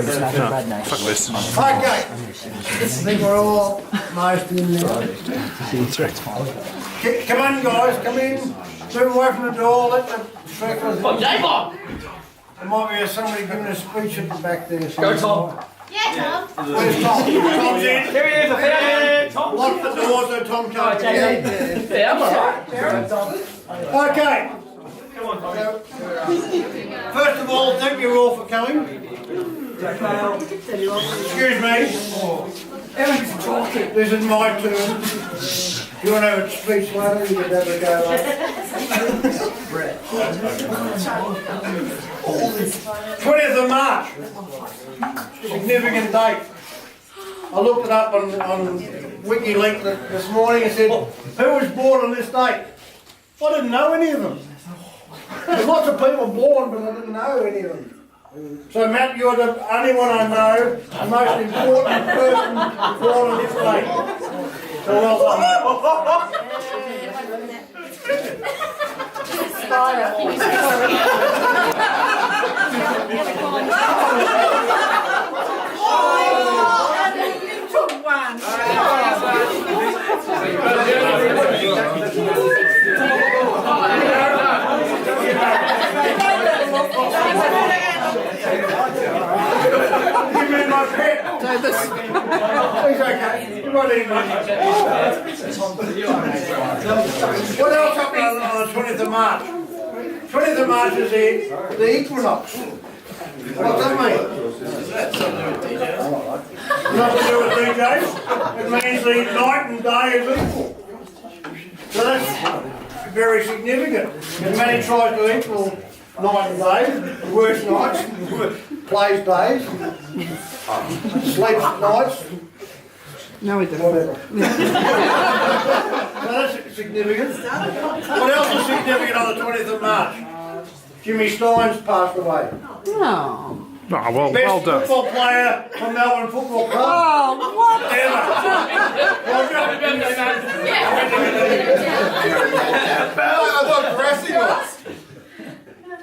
Fuck this. Okay. I think we're all most in there. Come on, guys, come in. Move away from the door. Let the stragglers in. There might be somebody giving a speech at the back there. Go, Tom. Yeah, Tom. Where's Tom? Tom's in. Here he is, Tom. Lock the door so Tom can't get in. Yeah, I'm alright. Okay. First of all, thank you all for coming. Excuse me. This is my turn. If you want to have a speech later, you can have a go later. 20th of March. Significant date. I looked it up on WikiLeaks this morning and said, who was born on this date? I didn't know any of them. There's lots of people born, but I didn't know any of them. So Matt, you're the only one I know, the most important person born on this day. So well done, Matt. Give me my pet. He's okay. You might eat money. What else happened on the 20th of March? 20th of March is the equinox. What's that mean? Nothing to do with DJs. It means the night and day is equal. So that's very significant. And Matty tries to equal night and day, works nights, plays days, sleeps nights. No, we don't. Whatever. So that's significant. What else is significant on the 20th of March? Jimmy Stein's passed away. No. Oh, well Best done. football player from Melbourne Football Club. Oh, what? Ever. I thought Grassy was.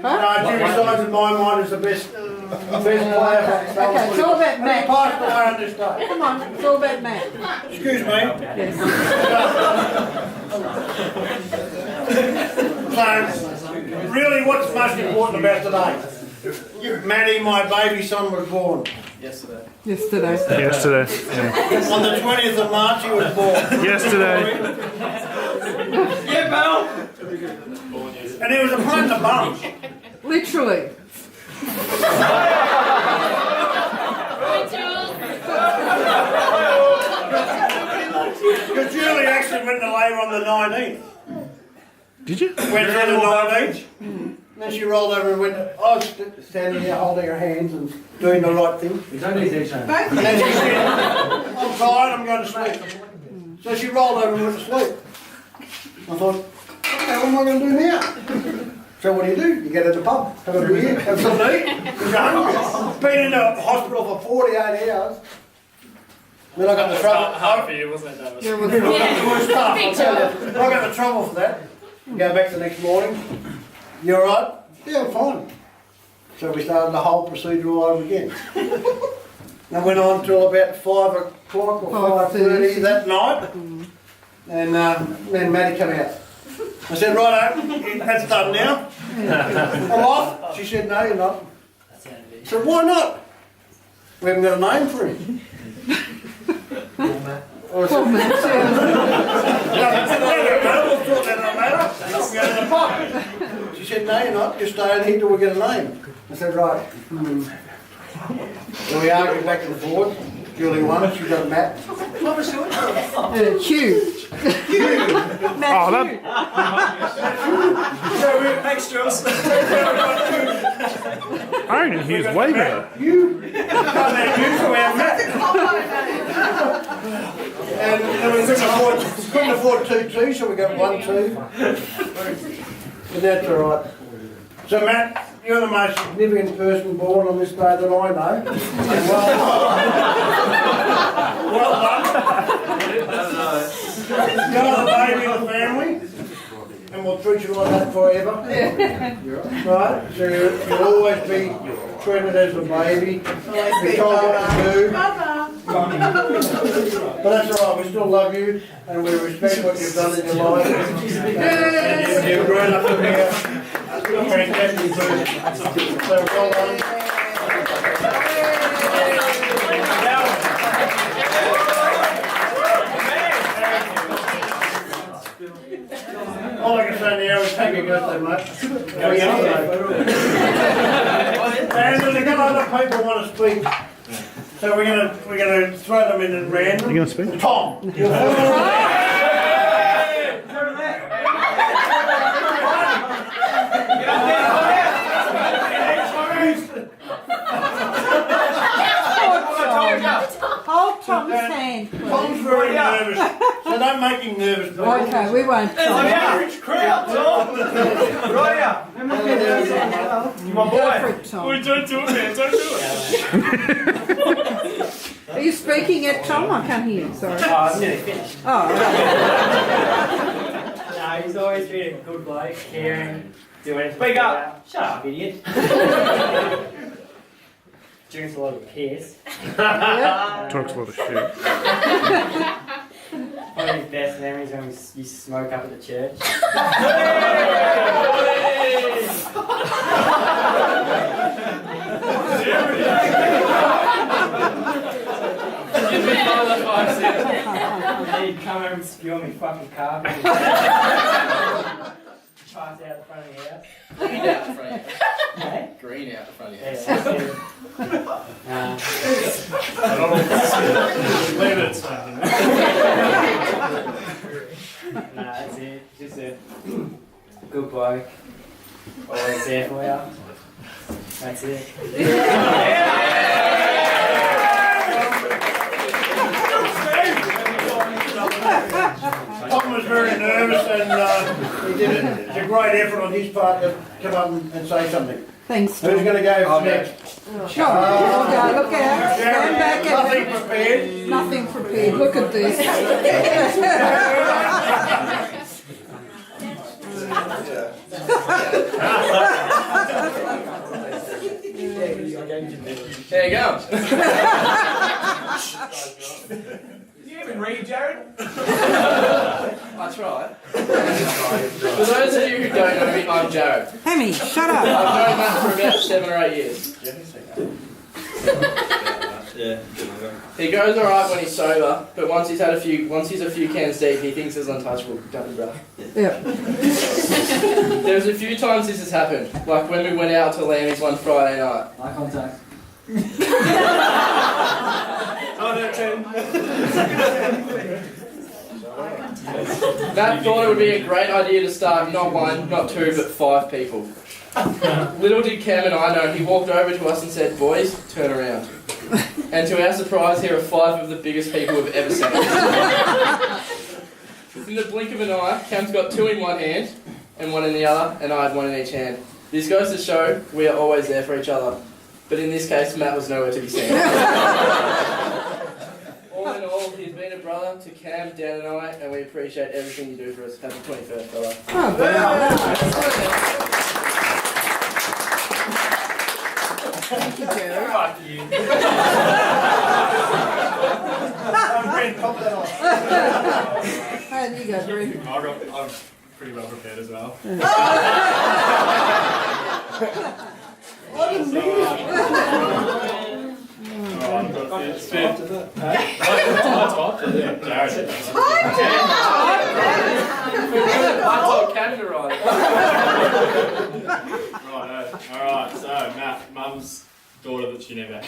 No, Jimmy Steins in my mind is the best player. Okay, it's all about And he Matt. passed away on this day. Come on, it's all about Matt. Excuse me. Yes. So, really, what's most important about today? Maddie, my baby son, was born. Yesterday. Yesterday. Yeah. On the 20th of March, he was born. Yesterday. Yeah, pal. And he was a pain in the bum. Literally. Because Julie actually went to labour on the 19th. Did you? Went through the 19th. And then she rolled over and went, I was standing there holding her hands and doing the right thing. You don't need DJ. And then she said, I'm tired, I'm going to sleep. So she rolled over and went to sleep. I thought, okay, what am I going to do now? So what do? You get at the pub, have a beer, have something to eat, you're hungry. Been in the hospital for 48 hours. Then I got the trouble. Hard for you, wasn't it, David? There was It was tough, I'll tell you. I got the trouble for that. Go back the next morning. You alright? Yeah, I'm fine. So we started the whole procedure all over again. And went on till about 5 o'clock or 5:30 that night. And then Maddie came out. I said, righto, that's done now. I'm off. She said, no, you're not. I said, why not? We haven't got a name for him. We'll sort that out later. We'll go to the pub. She said, no, you're not. You're staying here till we get a name. I said, right. So we argued back and forth. Julie won. She got Matt. Hugh. Oh, that. Thanks, Jules. I reckon he was way better. You got that you, so we have Matt. And we couldn't afford 2 2, so we got 1 2. But that's all right. So Matt, you're the most significant person born on this day that I know. Well done. You're the baby of the family. And we'll treat you like that forever. Right? So you'll always be treated as a baby. We told what to do. But that's all right, we still love you and we respect what you've done in your life. And you've grown up to be a fantastic person. So well done. All I can say now is happy birthday, mate. And there's a couple other people want to speak. So we're gonna throw them in at random. You gonna speak? Tom. Hold Tom's hand, please. Tom's very nervous, so don't make him nervous. Please. Okay, we won't. Rich crowd, Tom. Right out. My Go for it, Tom. Don't do it, man. Don't do it. Are you speaking at Tom? I can't hear you, sorry. Oh, I'm nearly finished. Oh, right. No, he's always been a good bloke, caring, doing. Speak up. Shut up, idiot. Drinks a lot of piss. Yeah. Talks a lot of shit. One of his best memories when we used to smoke up at the church. He'd come over and spew on me fucking carpet. Pass out the front of the house. Green out the front of your house. Hey? Green out the front of your Yeah, house. that's good. Leave it, son. Nah, that's it. Just a good bloke. Always there for you. That's it. Tom was very nervous and he did it. It's a great effort on his part to come up and say something. Thanks, Who's Tom. going to go next? Sure. Okay, look out. Stand back Nothing and prepared. nothing prepared. Look at this. There you go. You even read, Jared? I tried. For those of you who don't know me, I'm Jared. Hammy, shut up. I've known Matt for about 7 or 8 years. Yeah. He goes alright when he's sober, but once he's a few cans deep, he thinks he's untouchable, don't you, bro? Yeah. There's a few times this has happened, like when we went out to Lammy's one Friday night. Eye contact. Matt thought it would be a great idea to start not 1, not 2, but 5 people. Little did Cam and I know, he walked over to us and said, "Boys, turn around." And to our surprise, here are 5 of the biggest people we've ever seen. In the blink of an eye, Cam's got 2 in one hand and 1 in the other, and I had 1 in each hand. This goes to show we are always there for each other. But in this case, Matt was nowhere to be seen. All in all, he's been a brother to Cam, Dan and I, and we appreciate everything you do for us. Happy 21st, brother. Oh, wow. Thank you, Jared. Fuck you. How do you go, Bree? I'm pretty well prepared as well. It's been... I told Cam to ride. Alright, so Matt, Mum's daughter that she never had.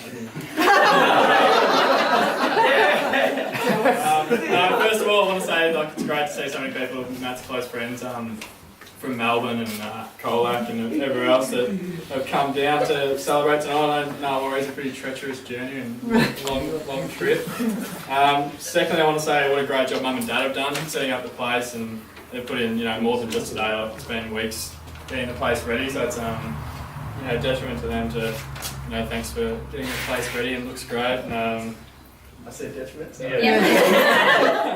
First of all, I want to say it's great to see so many people, Matt's close friends from Melbourne and Colac and everywhere else that have come down to celebrate tonight. I know always a pretty treacherous journey and long trip. Secondly, I want to say what a great job Mum and Dad have done setting up the place, and they've put in more than just today. Like, it's been weeks getting the place ready, so it's detriment to them to thanks for getting the place ready and looks great. And, I said detriment. So. Yeah.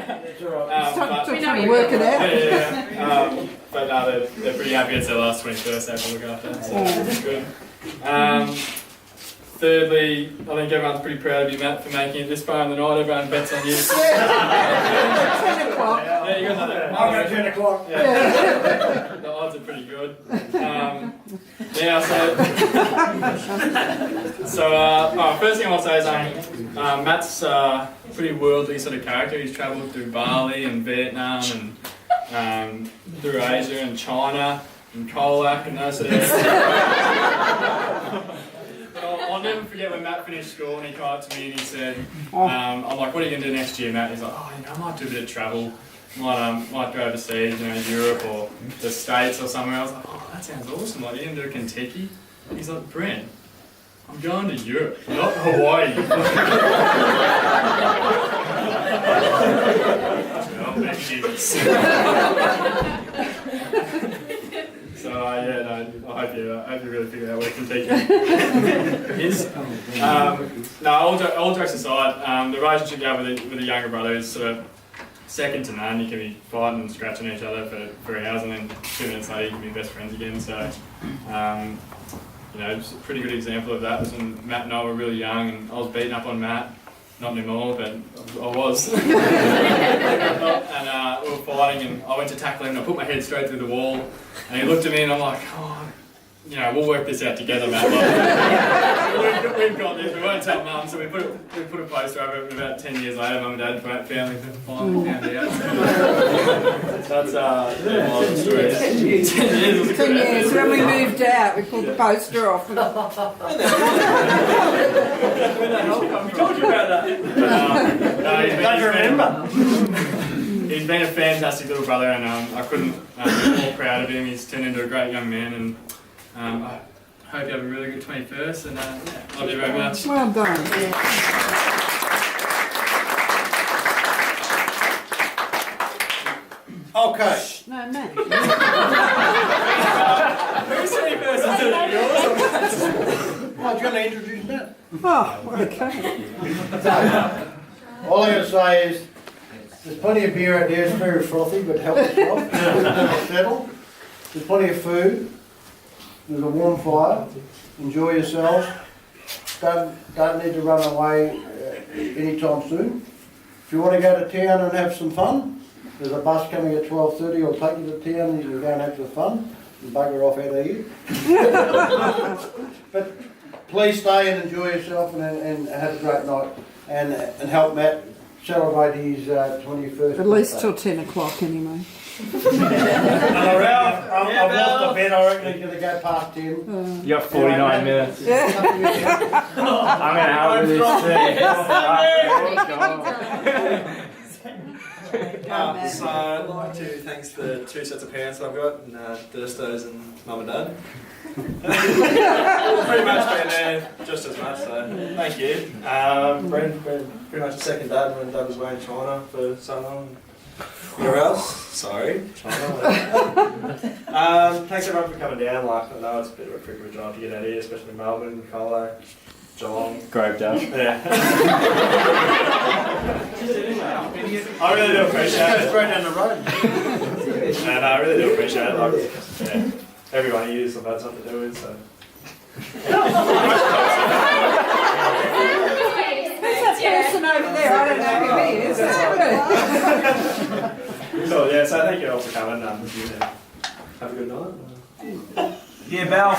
That's all right. Stop trying to work it out. But no, they're pretty happy. It's their last 21st they have to look after, so it's good. thirdly, I think everyone's pretty proud of you, Matt, for making it this far in the night. Everyone bets on you. 10 o'clock. Yeah, you got another. I'll go 10 o'clock. Yeah. The odds are pretty good. Yeah, first thing I'll say is Matt's pretty worldly sort of character. He's travelled through Bali and Vietnam and through Asia and China and Colac and those sort of areas. I'll never forget when Matt finished school and he came up to me and he said, I'm like, what are you going to do next year, Matt? He's like, I might do a bit of travel. Might go overseas, Europe or the States or somewhere. I was like, oh, that sounds awesome. Like, you can do Kentucky. He's like, Brent, I'm going to Europe, not Hawaii. Well, thank you. So I hope you really figure out where Kentucky is. All jokes aside, the relationship you have with a younger brother is sort of second to none. You can be fighting and scratching each other for hours, and then 2 minutes later you can be best friends again. So, it's a pretty good example of that was when Matt and I were really young, and I was beating up on Matt. Not anymore, but I was. And we were fighting, and I went to tackle him, and I put my head straight through the wall, and he looked at me, and I'm like, we'll work this out together, Matt. Like, we've got this. We won't tell Mum, so we put a poster over it. About 10 years later, Mum and Dad finally found out. That's my story. 10 years. 10 years. When we moved out, we pulled the poster off. We told you about that. He's been a fantastic little brother, and I couldn't be more proud of him. He's turned into a great young man, and I hope you have a really good 21st, and love you very much. Well done. Okay. No, Matt. Who's 21st? Is it yours? I was going to introduce that. Oh, okay. All I got to say is, there's plenty of beer out there. It's very frothy, but help yourself. Settle. There's plenty of food. There's a warm fire. Enjoy yourselves. Don't need to run away anytime soon. If you want to go to town and have some fun, there's a bus coming at 12:30. I'll take you to town and you can go and have some fun and bugger off out of here. But please stay and enjoy yourself and have a great night and help Matt celebrate his 21st At least birthday. till 10 o'clock anyway. I've lost the bet. I reckon he's going to go past 10. You got 49 minutes. Yeah. I'm going to help with this. So I'd like to thank the 2 sets of parents that I've got, and Durstos and Mum and Dad. Pretty much been there just as much, so thank you. Been pretty much a second dad when Dad was away in China for so long. Where else? Sorry, China. Thanks everyone for coming down. Like, I know it's a bit of a freak of a drive to get out here, especially in Melbourne, Colac, Geelong. Gravedale. Yeah. I really do appreciate it. Straight down the road. And I really do appreciate it. Like, everyone of you have had something to do with, so. Who's that person over there? I don't know who he is. So yeah, so thank you all for coming. Have a good night. Yeah, Bell.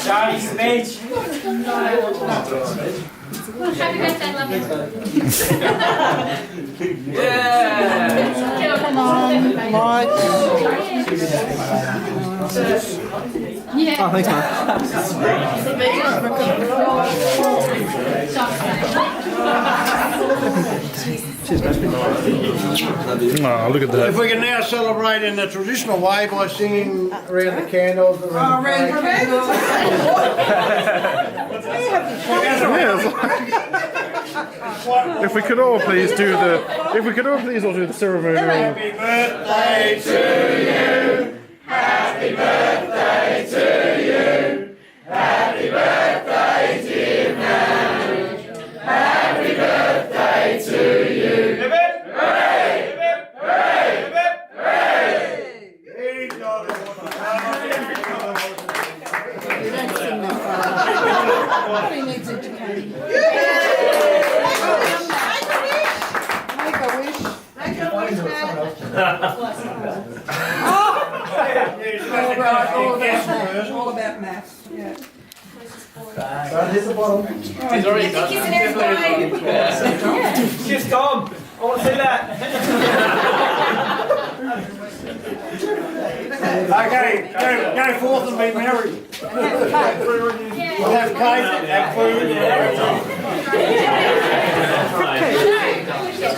Charlie speech. Happy birthday, love you. Yeah. Come on, Mike. Yeah. Oh, thanks, man. Oh, look at that. If we can now celebrate in the traditional way by singing around the candles, around the cake. If we could all please do the ceremony. Happy birthday to you. Happy birthday to you. Happy birthday, dear Mary. Happy birthday to you. Hooray! Hooray! All about maths, yeah. Don't hit the bottom. He's already done that. Kiss Tom. I want to see that. Okay, go forth and be merry. We'll have cake, have food. Yeah.